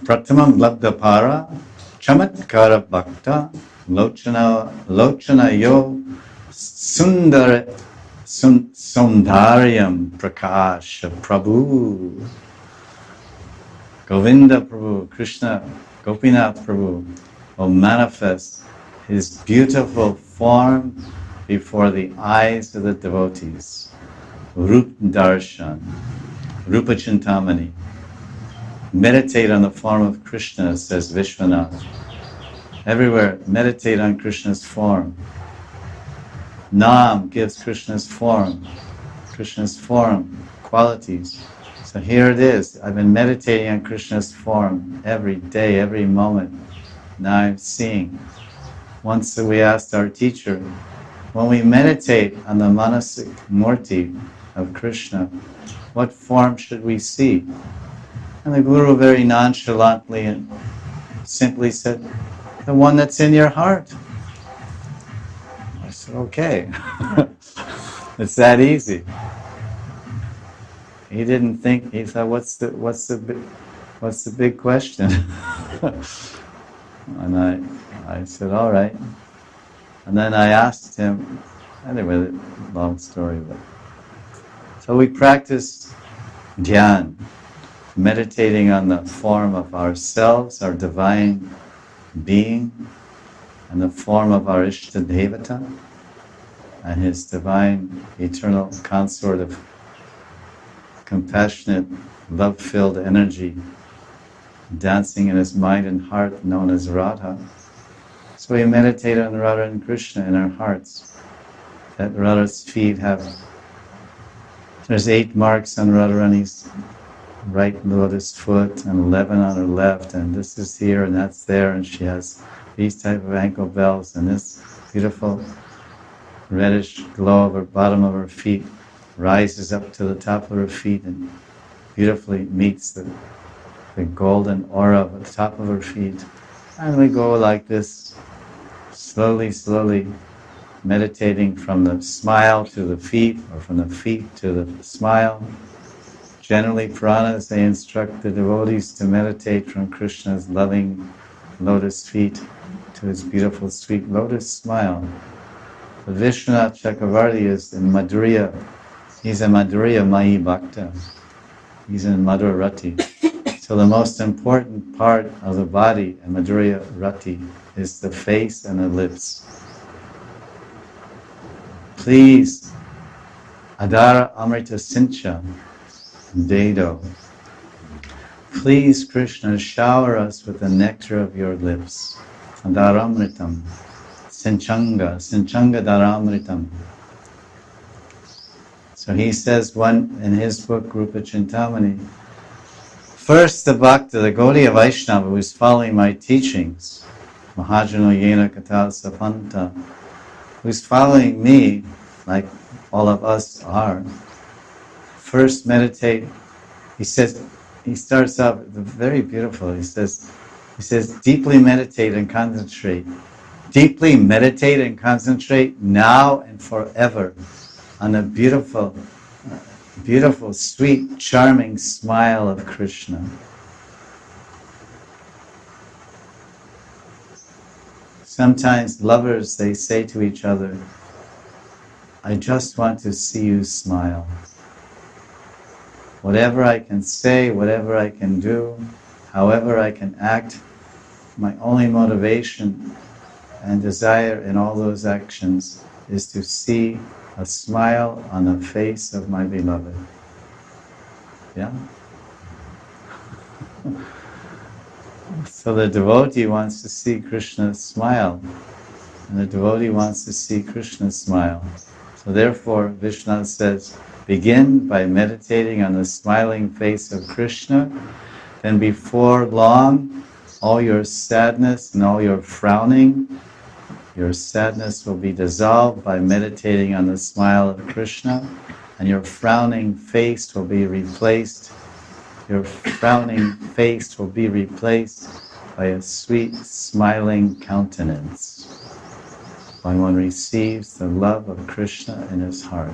Pratamam labdapara chamatkara bhakta lochana yo sundaryam prakasha Prabhu. Govinda Prabhu, Krishna, Gopinath Prabhu will manifest his beautiful form before the eyes of the devotees. Rup Darshan, Rupa Chintamani. Meditate on the form of Krishna, says Vishwanath. Everywhere, meditate on Krishna's form. Nam gives Krishna's form, qualities. So here it is. I've been meditating on Krishna's form every day, every moment. Now I'm seeing. Once we asked our teacher, when we meditate on the Manasik Murti of Krishna, what form should we see? And the Guru very nonchalantly and simply said, the one that's in your heart. I said, okay. It's that easy. He didn't think. He thought, "What's the big question?" And I said, "All right." And then I asked him. Anyway, long story, but so we practiced dhyan, meditating on the form of ourselves, our divine being, and the form of our Ishta Devata, and his divine eternal consort of compassionate, love-filled energy dancing in his mind and heart, known as Radha. So we meditate on Radha and Krishna in our hearts. That Radha's feet there's 8 marks on Radharani's right lotus foot and 11 on her left, and this is here and that's there, and she has these type of ankle bells, and this beautiful reddish glow of her bottom of her feet rises up to the top of her feet and beautifully meets the golden aura of the top of her feet. And we go like this, slowly, slowly, meditating from the smile to the feet, or from the feet to the smile. Generally, Puranas, they instruct the devotees to meditate from Krishna's loving lotus feet to his beautiful, sweet lotus smile. The Vishwanath Chakravarti is in Madhurya. He's a Madhurya Mayi Bhakta. He's in Madhura Rati. So the most important part of the body in Madhurya Rati is the face and the lips. Please, Adara Amrita Sincha, Dedo. Please, Krishna, shower us with the nectar of your lips. Adaramritam, Sinchanga Daramritam. So he says in his book, Rupa Chintamani, first the Bhakta, the Gaudiya Vaishnava, who is following my teachings, Mahajano Yena Katal Sapanta, who's following me, like all of us are, first meditate. He starts off very beautiful. He says, deeply meditate and concentrate. Deeply meditate and concentrate now and forever on the beautiful, sweet, charming smile of Krishna. Sometimes lovers, they say to each other, I just want to see you smile. Whatever I can say, whatever I can do, however I can act, my only motivation and desire in all those actions is to see a smile on the face of my beloved. Yeah? So the devotee wants to see Krishna smile, and the devotee wants to see Krishna smile. So therefore, Vishnu says, begin by meditating on the smiling face of Krishna, then before long, all your sadness and all your frowning, your sadness will be dissolved by meditating on the smile of Krishna, and your frowning face will be replaced. Your frowning face will be replaced by a sweet, smiling countenance when one receives the love of Krishna in his heart.